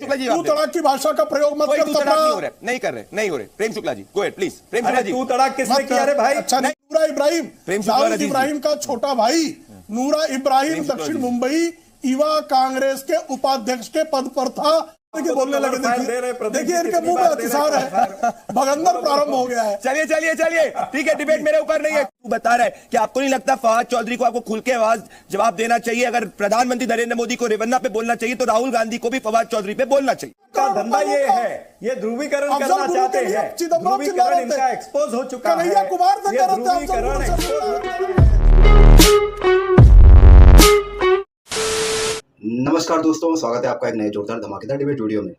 तू तड़ाक की भाषा का प्रयोग मत कर। नहीं हो रहे। प्रेम Shukla ji, go ahead please. प्रेम शुक्ला जी, तू तड़ाक किसने किया रे भाई? अच्छा, नूरा इब्राहिम, दाऊद इब्राहिम का छोटा भाई नूरा इब्राहिम दक्षिण मुंबई युवा कांग्रेस के उपाध्यक्ष के पद पर था। देखिए बोलने लगे, देखिए इनके मुंह में अतिसार है, भगंदर प्रारंभ हो गया है। चलिए ठीक है, डिबेट मेरे ऊपर नहीं है। तू बता रहा है कि आपको नहीं लगता फवाद चौधरी को आपको खुल के आवाज जवाब देना चाहिए? अगर प्रधानमंत्री नरेंद्र मोदी को रेवन्ना पे बोलना चाहिए तो राहुल गांधी को भी फवाद चौधरी पे बोलना चाहिए। का धंधा ये है, ये ध्रुवीकरण करना चाहते हैं। ध्रुवीकरण इनका एक्सपोज हो चुका है। कन्हैया कुमार ये ध्रुवीकरण नमस्कार दोस्तों, स्वागत है आपका एक नए जोरदार धमाकेदार डिबेट वीडियो में।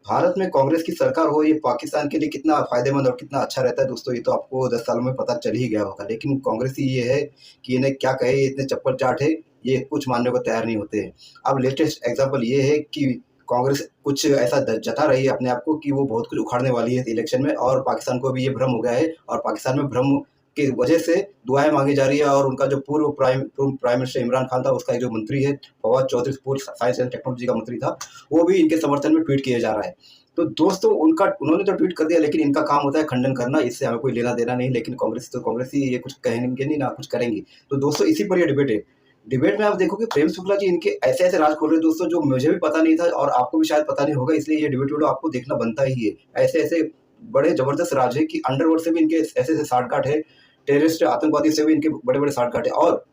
भारत में कांग्रेस की सरकार हो, ये पाकिस्तान के लिए कितना फायदेमंद और कितना अच्छा रहता है दोस्तों, ये तो आपको 10 सालों में पता चल ही गया होगा। लेकिन कांग्रेस ही ये है कि इन्हें क्या कहे, ये इतने चप्पल चाट है, ये कुछ मानने को तैयार नहीं होते हैं। अब लेटेस्ट एग्जाम्पल ये है कि कांग्रेस कुछ ऐसा जता रही है अपने आप को कि वो बहुत कुछ उखाड़ने वाली है इलेक्शन में, और पाकिस्तान को भी ये भ्रम हो गया है, और पाकिस्तान में भ्रम की वजह से दुआएं मांगी जा रही है। और उनका जो पूर्व प्राइम मिनिस्टर इमरान खान था, उसका जो मंत्री है फवाद चौधरी, पूर्व साइंस एंड टेक्नोलॉजी का मंत्री था, वो भी इनके समर्थन में ट्वीट किया जा रहा है। तो दोस्तों उन्होंने तो ट्वीट कर दिया, लेकिन इनका काम होता है खंडन करना, इससे हमें कोई लेना देना नहीं। लेकिन कांग्रेस ही ये कुछ कहेंगे नहीं, ना कुछ करेंगी। तो दोस्तों इसी पर यह डिबेट है। डिबेट में आप देखोगे प्रेम शुक्ला जी इनके ऐसे ऐसे राज खोल रहे हैं दोस्तों, जो मुझे भी पता नहीं था और आपको भी शायद पता नहीं होगा, इसलिए ये डिबेट वीडियो आपको देखना बनता ही है। ऐसे ऐसे बड़े जबरदस्त राज है कि अंडरवर्ल्ड से भी इनके ऐसे ऐसे साठगांठ है, टेररिस्ट आतंकवादी से भी इनके बड़े बड़े साठगांठ है। और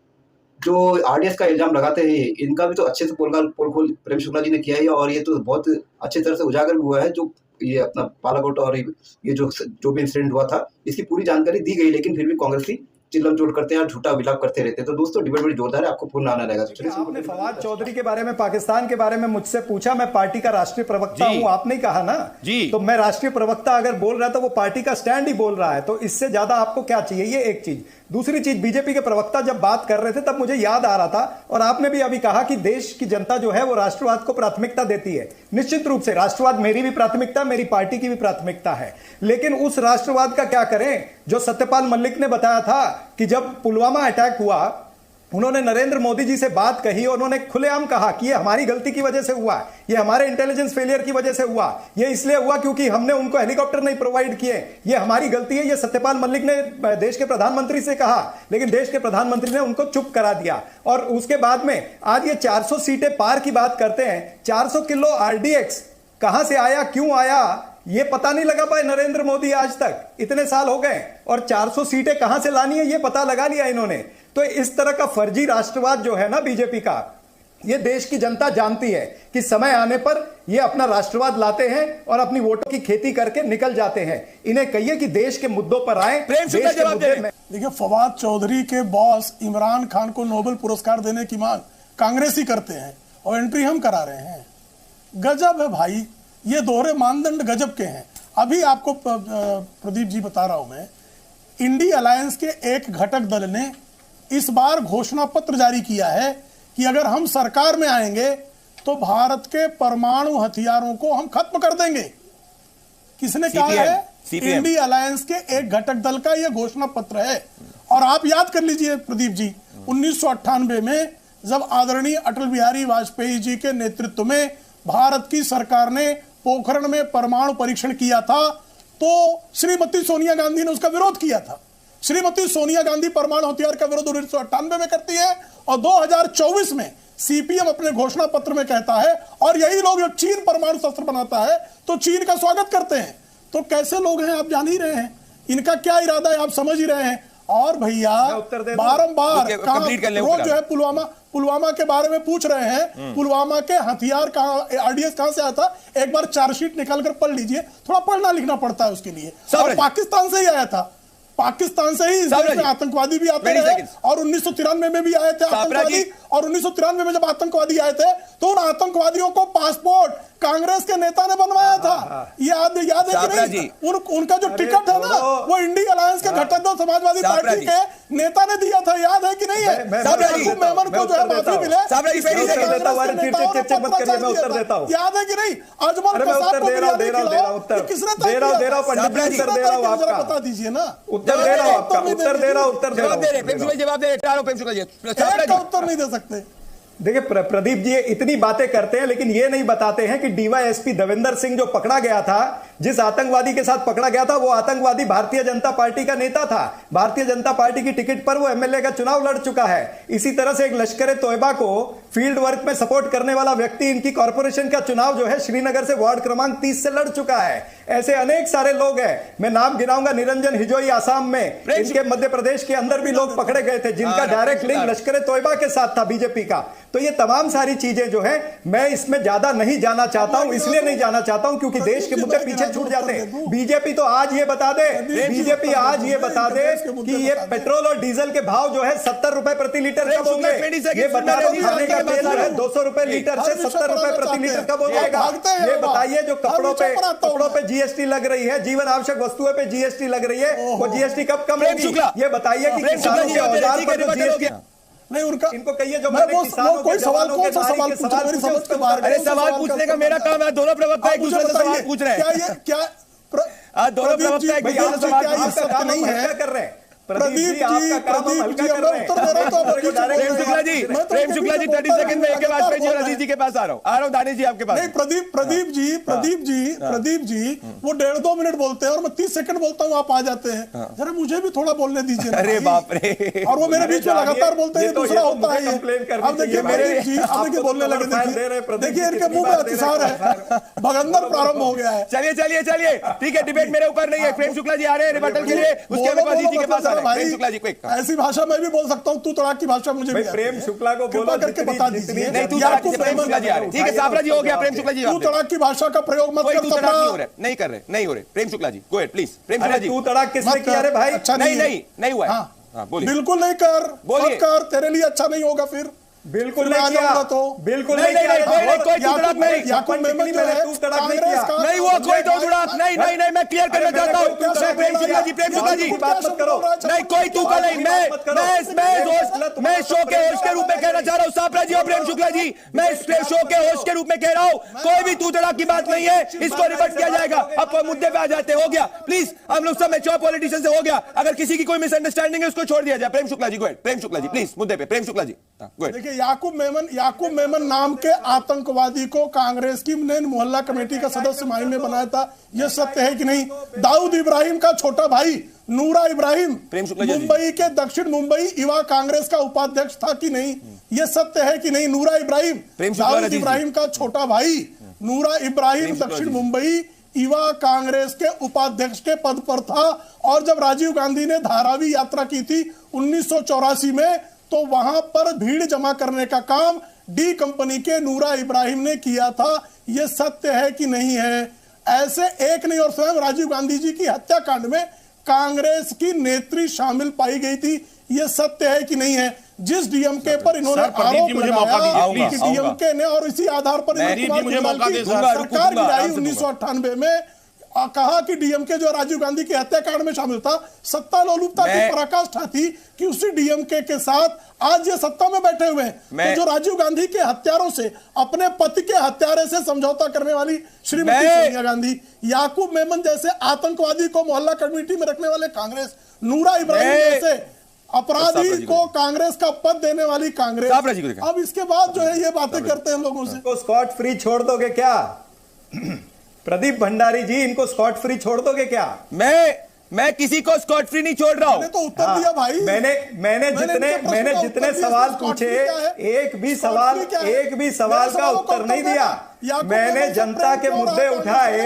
जो आरडीएस का इल्जाम लगाते हैं, इनका भी तो अच्छे से पोल खोल प्रेम शुक्ला जी ने किया है, और ये तो बहुत अच्छी तरह से उजागर हुआ है। जो ये अपना बालाकोट और ये जो भी इंसिडेंट हुआ था, इसकी पूरी जानकारी दी गई, लेकिन फिर भी कांग्रेसी चिल्लम चोट करते हैं और झूठा विलाप करते रहते हैं। तो दोस्तों डिबेट बड़ी जोरदार है, आपको पूर्ण आना रहेगा। आपने फवाद चौधरी के बारे में, पाकिस्तान के बारे में मुझसे पूछा, मैं पार्टी का राष्ट्रीय प्रवक्ता हूं, आपने कहा ना जी, तो मैं राष्ट्रीय प्रवक्ता अगर बोल रहा था, वो पार्टी का स्टैंड ही बोल रहा है, तो इससे ज्यादा आपको क्या चाहिए? ये एक चीज। दूसरी चीज, बीजेपी के प्रवक्ता जब बात कर रहे थे तब मुझे याद आ रहा था, और आपने भी अभी कहा कि देश की जनता जो है वो राष्ट्रवाद को प्राथमिकता देती है। निश्चित रूप से राष्ट्रवाद मेरी भी प्राथमिकता, मेरी पार्टी की भी प्राथमिकता है, लेकिन उस राष्ट्रवाद का क्या करें जो सत्यपाल मलिक ने बताया था कि जब पुलवामा अटैक हुआ, उन्होंने नरेंद्र मोदी जी से बात कही और उन्होंने खुलेआम कहा कि ये हमारी गलती की वजह से हुआ, ये हमारे इंटेलिजेंस फेलियर की वजह से हुआ, ये इसलिए हुआ क्योंकि हमने उनको हेलीकॉप्टर नहीं प्रोवाइड किए, ये हमारी गलती है। ये सत्यपाल मलिक ने देश के प्रधानमंत्री से कहा, लेकिन देश के प्रधानमंत्री ने उनको चुप करा दिया। और उसके बाद में आज ये 400 सीटें पार की बात करते हैं। 400 किलो आरडीएक्स कहां से आया, क्यों आया, ये पता नहीं लगा पाए नरेंद्र मोदी आज तक, इतने साल हो गए, और 400 सीटें कहां से लानी है ये पता लगा लिया इन्होंने। तो इस तरह का फर्जी राष्ट्रवाद जो है ना बीजेपी का, ये देश की जनता जानती है कि समय आने पर ये अपना राष्ट्रवाद लाते हैं और अपनी वोटों की खेती करके निकल जाते हैं। इन्हें कहिए कि देश के मुद्दों पर आए। देखिए, फवाद चौधरी के बॉस इमरान खान को नोबेल पुरस्कार देने की मांग कांग्रेस ही करते हैं और एंट्री हम करा रहे हैं। गजब है भाई, ये दोहरे मानदंड गजब के हैं। अभी आपको प्रदीप जी बता रहा हूं मैं, इंडी अलायंस के एक घटक दल ने इस बार घोषणा पत्र जारी किया है कि अगर हम सरकार में आएंगे तो भारत के परमाणु हथियारों को हम खत्म कर देंगे। किसने कहा है? इंडी अलायंस के एक घटक दल का यह घोषणा पत्र है। और आप याद कर लीजिए प्रदीप जी, 1998 में जब आदरणीय अटल बिहारी वाजपेयी जी के नेतृत्व में भारत की सरकार ने पोखरण में परमाणु परीक्षण किया था, तो श्रीमती सोनिया गांधी ने उसका विरोध किया था। श्रीमती सोनिया गांधी परमाणु हथियार का विरोध 1998 में करती है, और 2024 में सीपीएम अपने घोषणा पत्र में कहता है, और यही लोग जब चीन परमाणु शस्त्र बनाता है तो चीन का स्वागत करते हैं। तो कैसे लोग हैं आप जान ही रहे हैं, इनका क्या इरादा है आप समझ ही रहे हैं। और भैया बारंबार रोज जो है पुलवामा के बारे में पूछ रहे हैं, पुलवामा के हथियार कहां, आरडीएक्स कहां से आया था, एक बार चार्जशीट निकाल कर पढ़ लीजिए, थोड़ा पढ़ना लिखना पड़ता है उसके लिए। और पाकिस्तान से ही आया था, पाकिस्तान से ही इस देश में आतंकवादी भी आते रहे, और 1993 में भी आए थे आतंकवादी, और 1993 में जब आतंकवादी आए थे तो उन आतंकवादियों को पासपोर्ट कांग्रेस के नेता ने बनवाया था। याद है कि नहीं? उनका जो टिकट है ना, वो इंडी अलायंस के घटक दल समाजवादी पार्टी के नेता ने दिया था। याद है कि नहीं है? मेमन को जो है माफी मिले, याद है कि नहीं? अजमल कसाब को किसने बता दीजिए ना। उत्तर दे रहा हूं, जवाब दे रहे, उत्तर नहीं दे सकते। देखिए प्रदीप जी इतनी बातें करते हैं लेकिन ये नहीं बताते हैं कि डीवाईएसपी देवेंद्र सिंह जो पकड़ा गया था, जिस आतंकवादी के साथ पकड़ा गया था, वो आतंकवादी भारतीय जनता पार्टी का नेता था। भारतीय जनता पार्टी की टिकट पर वो एमएलए का चुनाव लड़ चुका है। इसी तरह से एक लश्कर तोयबा को फील्ड वर्क में सपोर्ट करने वाला व्यक्ति इनकी कॉर्पोरेशन का चुनाव जो है श्रीनगर से वार्ड क्रमांक 30 से लड़ चुका है। ऐसे अनेक सारे लोग हैं, मैं नाम गिनाऊंगा, निरंजन हिजोई आसाम में, इनके मध्य प्रदेश के अंदर भी लोग पकड़े गए थे जिनका डायरेक्ट लिंक लश्कर तोयबा के साथ था, बीजेपी का। तो ये तमाम सारी चीजें जो है, मैं इसमें ज्यादा नहीं जाना चाहता हूं, इसलिए नहीं जाना चाहता हूं क्योंकि देश के मुद्दे पीछे छूट जाते हैं। बीजेपी तो आज ये बता दे, बीजेपी आज ये बता दे कि ये पेट्रोल और डीजल के भाव जो है 70 रुपए प्रति लीटर कब होंगे। ये बता दो खाने का तेल जो है 200 रुपए लीटर से 70 रुपए प्रति लीटर कब हो जाएगा। ये बताइए जो कपड़ों पे जीएसटी लग रही है, जीवन आवश्यक वस्तुओं पे जीएसटी लग रही है, वो जीएसटी कब कम होगी। ये बताइए कि किसानों के औजार पर जो जीएसटी नहीं, उनका इनको कहिए जो किसानों कोई सवाल कौन सा सवाल पूछा मेरी समझ के बाहर। अरे सवाल पूछने का मेरा काम है, दोनों प्रवक्ता एक दूसरे से सवाल पूछ रहे हैं। क्या दोनों प्रवक्ता एक दूसरे से सवाल नहीं है कर रहे हैं। प्रदीप जी उत्तर दे रहा हूं तो प्रेम शुक्ला जी 30 सेकंड में एक के बाद जी अजीत जी के पास आ रहा हूं दानिश जी आपके पास। नहीं, प्रदीप जी वो 1.5-2 मिनट बोलते हैं और मैं 30 सेकंड बोलता हूं, आप आ जाते हैं। जरा मुझे भी थोड़ा बोलने दीजिए। अरे बाप रे, और वो मेरे बीच में लगातार बोलते हैं, दूसरा होता है। अब देखिए प्रदीप जी अब देखिए बोलने लगे, देखिए इनके मुंह में अतिसार है, भगंदर प्रारंभ हो गया है। चलिए ठीक है, डिबेट मेरे ऊपर नहीं है। प्रेम शुक्ला जी आ रहे हैं रिबटल के लिए, उसके बाद अजीत जी के पास भाई ऐसी भाषा मैं भी बोल सकता हूँ, तू तड़ाक की भाषा मुझे भी प्रेम शुक्ला को बोलो करके बता दीजिए। नहीं, तू तड़ाक प्रेम शुक्ला जी आ रहे, ठीक है साफरा जी हो गया। प्रेम शुक्ला जी तू तड़ाक की भाषा का प्रयोग मत कर, नहीं कर रहे, नहीं हो रहे। प्रेम Shukla ji go ahead please. प्रेम शुक्ला जी तू तड़ाक किसने किया रे भाई? अच्छा नहीं हुआ है, बोलिए। बिल्कुल नहीं कर, तेरे लिए अच्छा नहीं होगा फिर। बिल्कुल नहीं किया, तो बिल्कुल नहीं कोई तड़ाक नहीं, याकूब मेमन जो है तू तड़ाक नहीं किया, नहीं वो कोई तो तड़ाक नहीं, मैं क्लियर करना चाहता हूं। प्रेम शुक्ला जी बात मत करो। नहीं कोई तू का नहीं, मैं शो के होस्ट के रूप में कहना चाह रहा हूं साफरा जी और प्रेम शुक्ला जी, मैं शो के होस्ट के रूप में कह रहा हूं, कोई भी तू तड़ाक की बात नहीं है, इसको रिवर्ट किया जाएगा। अब मुद्दे पे आ जाते, हो गया प्लीज, हम लोग सब मैच्योर पॉलिटिशियन से हो गया। अगर किसी की कोई मिसअंडरस्टैंडिंग है उसको छोड़ दिया जाए। Prem Shukla ji go ahead, Prem Shukla ji please मुद्दे पे। प्रेम शुक्ला जी देखिए, याकूब मेमन नाम के आतंकवादी को कांग्रेस की ने मोहल्ला कमेटी का सदस्य माइन में बनाया था, यह सत्य है कि नहीं? दाऊद इब्राहिम का छोटा भाई नूरा इब्राहिम मुंबई के दक्षिण मुंबई युवा कांग्रेस का उपाध्यक्ष था कि नहीं? यह सत्य है कि नहीं? नूरा इब्राहिम, दाऊद इब्राहिम का छोटा भाई नूरा इब्राहिम दक्षिण मुंबई युवा कांग्रेस के उपाध्यक्ष के पद पर था। और जब राजीव गांधी ने धारावी यात्रा की थी 1984 में, तो वहां पर भीड़ जमा करने का काम डी कंपनी के नूरा इब्राहिम ने किया था। यह सत्य है कि नहीं है? ऐसे एक नहीं और स्वयं राजीव गांधी जी की हत्याकांड में कांग्रेस की नेत्री शामिल पाई गई थी। यह सत्य है कि नहीं है? जिस डीएमके पर इन्होंने आरोप लगाया कि डीएमके ने और इसी आधार पर सरकार गिराई 1998 में, कहा कि डीएमके जो राजीव गांधी के हत्याकांड में शामिल था, सत्ता लोलुपता की पराकाष्ठा थी कि उसी डीएमके के साथ आज ये सत्ता में बैठे हुए हैं। तो जो राजीव गांधी के हत्यारों से, अपने पति के हत्यारे से समझौता करने वाली श्रीमती सोनिया गांधी, याकूब मेमन जैसे आतंकवादी को मोहल्ला कमेटी में रखने वाले कांग्रेस, नूरा इब्राहिम जैसे अपराधी को कांग्रेस का पद देने वाली कांग्रेस, अब इसके बाद जो है ये बातें करते हैं लोगों से। स्कॉट फ्री छोड़ दोगे क्या प्रदीप भंडारी जी? इनको स्कॉट फ्री छोड़ दोगे क्या? मैं किसी को स्कॉट फ्री नहीं छोड़ रहा हूं। मैंने तो उत्तर दिया भाई। मैंने जितने सवाल पूछे, एक भी सवाल का उत्तर नहीं दिया। मैंने जनता के मुद्दे उठाए,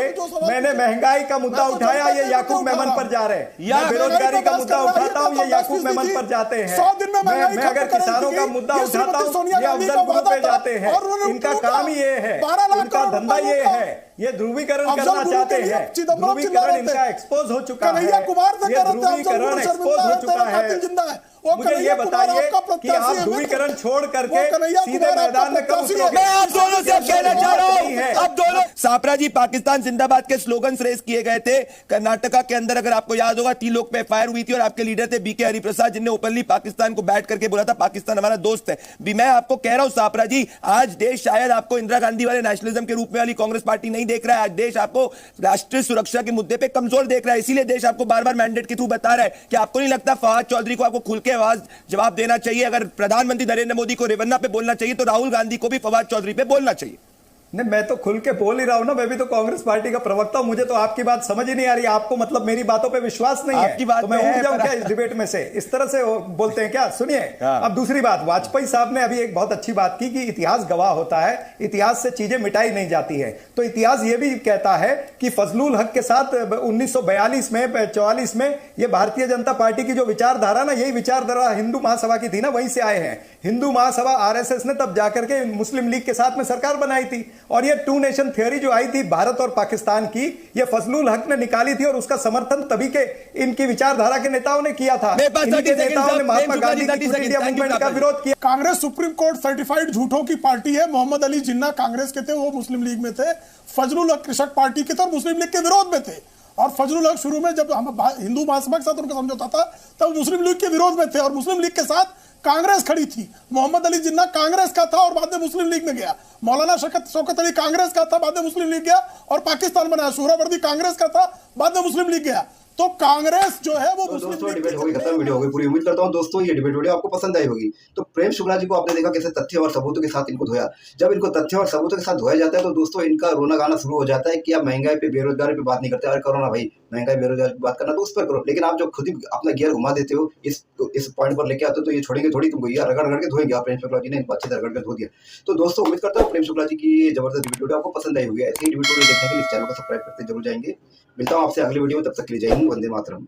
मैंने महंगाई का मुद्दा उठाया, ये याकूब मेमन पर जा रहे हैं। मैं बेरोजगारी का मुद्दा उठाता हूँ, ये याकूब मेमन पर जाते हैं। मैं अगर किसानों का मुद्दा उठाता हूँ, ये अफजल गुरु पे जाते हैं। इनका काम ये है, इनका धंधा ये है, ये ध्रुवीकरण करना चाहते हैं। ध्रुवीकरण इनका एक्सपोज हो चुका है, ये ध्रुवीकरण एक्सपोज हो चुका है। मुझे ये बताइए कि आप ध्रुवीकरण छोड़ करके सीधे मैदान में कब उतरोगे? मैं आप दोनों से कहना चाह रहा हूं, अब आप दोनों सापरा जी पाकिस्तान जिंदाबाद के स्लोगन रेस किए गए थे कर्नाटका के अंदर, अगर आपको याद होगा तीलोक पे फायर हुई थी और आपके लीडर थे बीके हरिप्रसाद जिनने ओपनली पाकिस्तान को बैठ करके बोला था पाकिस्तान हमारा दोस्त है। भी मैं आपको कह रहा हूं सापरा जी, आज देश शायद आपको इंदिरा गांधी वाले नेशनलिज्म के रूप में वाली कांग्रेस पार्टी नहीं देख रहा है, आज देश आपको राष्ट्रीय सुरक्षा के मुद्दे पे कमजोर देख रहा है। इसीलिए देश आपको बार बार मैंडेट के थ्रू बता रहा है कि आपको नहीं लगता फवाद चौधरी को आपको खुल के आवाज जवाब देना चाहिए। अगर प्रधानमंत्री नरेंद्र मोदी को रेवन्ना पे बोलना चाहिए तो राहुल गांधी को भी फवाद चौधरी पे बोलना चाहिए। नहीं, मैं तो खुल के बोल ही रहा हूं ना, मैं भी तो कांग्रेस पार्टी का प्रवक्ता हूं। मुझे तो आपकी बात समझ ही नहीं आ रही, आपको मतलब मेरी बातों पे विश्वास नहीं आपकी बात है तो मैं उठ जाऊं क्या इस डिबेट में से? इस तरह से बोलते हैं क्या? सुनिए, अब दूसरी बात, वाजपेयी साहब ने अभी एक बहुत अच्छी बात की कि इतिहास गवाह होता है, इतिहास से चीजें मिटाई नहीं जाती है। तो इतिहास ये भी कहता है कि फजलुल हक के साथ 1942 में 44 में ये भारतीय जनता पार्टी की जो विचारधारा ना, यही विचारधारा हिंदू महासभा की थी ना, वहीं से आए हैं। हिंदू महासभा आरएसएस ने तब जाकर के मुस्लिम लीग के साथ में सरकार बनाई थी, और ये टू नेशन थ्योरी जो आई थी भारत और पाकिस्तान की, ये फजलुल हक ने निकाली थी, और उसका समर्थन तभी के इनकी विचारधारा के नेताओं ने किया था। इनके नेताओं ने महात्मा गांधी की क्विट इंडिया मूवमेंट का विरोध किया। कांग्रेस सुप्रीम कोर्ट सर्टिफाइड झूठों की पार्टी है। मोहम्मद अली जिन्ना कांग्रेस के थे, वो मुस्लिम लीग में थे। फजलुल हक कृषक पार्टी के थे और मुस्लिम लीग के विरोध में थे। और फजलुल हक शुरू में जब हम हिंदू महासभा के साथ उनका समझौता था तब मुस्लिम लीग के विरोध में थे, और मुस्लिम लीग के साथ कांग्रेस खड़ी थी। मोहम्मद अली जिन्ना कांग्रेस का था और बाद में मुस्लिम लीग में गया। मौलाना शौकत अली कांग्रेस का था, बाद में मुस्लिम लीग गया और पाकिस्तान बनाया। सुहरावर्दी कांग्रेस का था, बाद में मुस्लिम लीग गया। तो कांग्रेस जो है वो दोस्तों डिबेट होगी खत्म, वीडियो होगी पूरी। उम्मीद करता हूं दोस्तों ये डिबेट वीडियो आपको पसंद आई होगी। तो प्रेम शुक्ला जी को आपने देखा कैसे तथ्य और सबूतों के साथ इनको धोया। जब इनको तथ्य और सबूतों के साथ धोया जाता है तो दोस्तों इनका रोना गाना शुरू हो जाता है कि आप महंगाई पे बेरोजगारी पे बात नहीं करते। अरे करो ना भाई, महंगाई बेरोजगारी पे बात करना तो उस पर करो, लेकिन आप जो खुद ही अपना गियर घुमा देते हो इस पॉइंट पर लेके आते हो तो ये छोड़ेंगे थोड़ी तुमको, ये रगड़ रगड़ के धोएंगे। प्रेम शुक्ला जी ने अच्छे से रगड़ के धो दिया। तो दोस्तों उम्मीद करता हूँ प्रेम शुक्ला जी की जबरदस्त डिबेट वीडियो आपको पसंद आई होगी। ऐसे ही डिबेट वीडियो देखने के लिए इस चैनल को सब्सक्राइब करते जरूर जाएंगे। मिलता हूँ आपसे अगली वीडियो में, तब तक के लिए जय हिंद, वंदे मातरम।